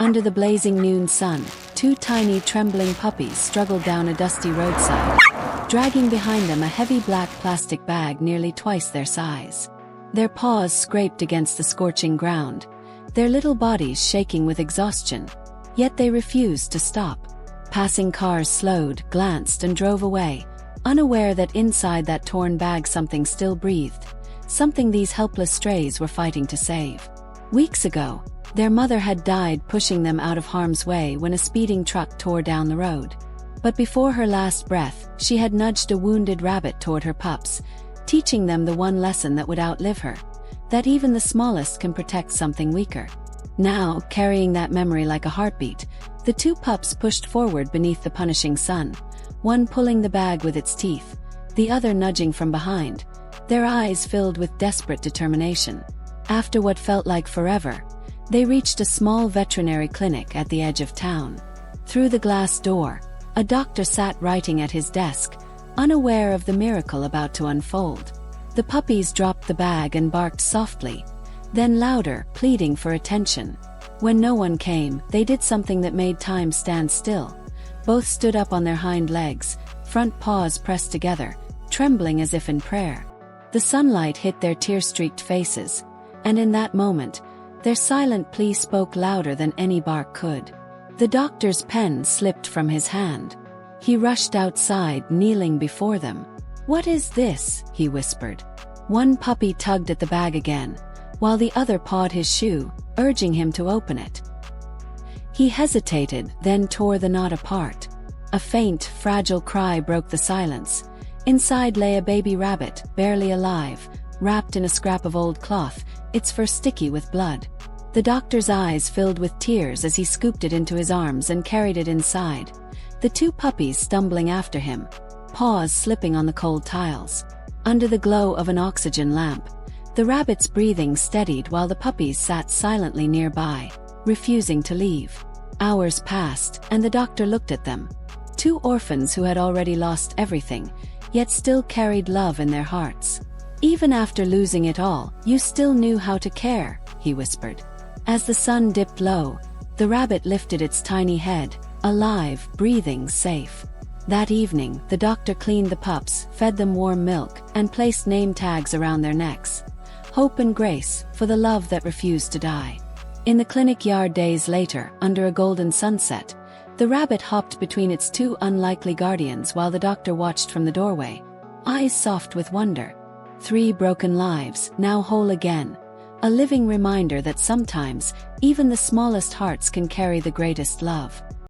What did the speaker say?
Under the blazing noon sun, two tiny trembling puppies struggled down a dusty roadside, dragging behind them a heavy black plastic bag nearly twice their size. Their paws scraped against the scorching ground, their little bodies shaking with exhaustion, yet they refused to stop. Passing cars slowed, glanced, and drove away, unaware that inside that torn bag something still breathed, something these helpless strays were fighting to save. Weeks ago, their mother had died pushing them out of harm's way when a speeding truck tore down the road. But before her last breath, she had nudged a wounded rabbit toward her pups, teaching them the one lesson that would outlive her, that even the smallest can protect something weaker. Now, carrying that memory like a heartbeat, the two pups pushed forward beneath the punishing sun, one pulling the bag with its teeth, the other nudging from behind, their eyes filled with desperate determination. After what felt like forever, they reached a small veterinary clinic at the edge of town. Through the glass door, a doctor sat writing at his desk, unaware of the miracle about to unfold. The puppies dropped the bag and barked softly, then louder, pleading for attention. When no one came, they did something that made time stand still. Both stood up on their hind legs, front paws pressed together, trembling as if in prayer. The sunlight hit their tear-streaked faces, and in that moment, their silent plea spoke louder than any bark could. The doctor's pen slipped from his hand. He rushed outside, kneeling before them. "What is this?" he whispered. One puppy tugged at the bag again, while the other pawed his shoe, urging him to open it. He hesitated, then tore the knot apart. A faint, fragile cry broke the silence. Inside lay a baby rabbit, barely alive, wrapped in a scrap of old cloth, its fur sticky with blood. The doctor's eyes filled with tears as he scooped it into his arms and carried it inside, the two puppies stumbling after him, paws slipping on the cold tiles. Under the glow of an oxygen lamp, the rabbit's breathing steadied while the puppies sat silently nearby, refusing to leave. Hours passed, and the doctor looked at them. Two orphans who had already lost everything, yet still carried love in their hearts. "Even after losing it all, you still knew how to care," he whispered. As the sun dipped low, the rabbit lifted its tiny head, alive, breathing, safe. That evening, the doctor cleaned the pups, fed them warm milk, and placed name tags around their necks. Hope and grace, for the love that refused to die. In the clinic yard days later, under a golden sunset, the rabbit hopped between its two unlikely guardians while the doctor watched from the doorway, eyes soft with wonder. 3 broken lives, now whole again. A living reminder that sometimes, even the smallest hearts can carry the greatest love.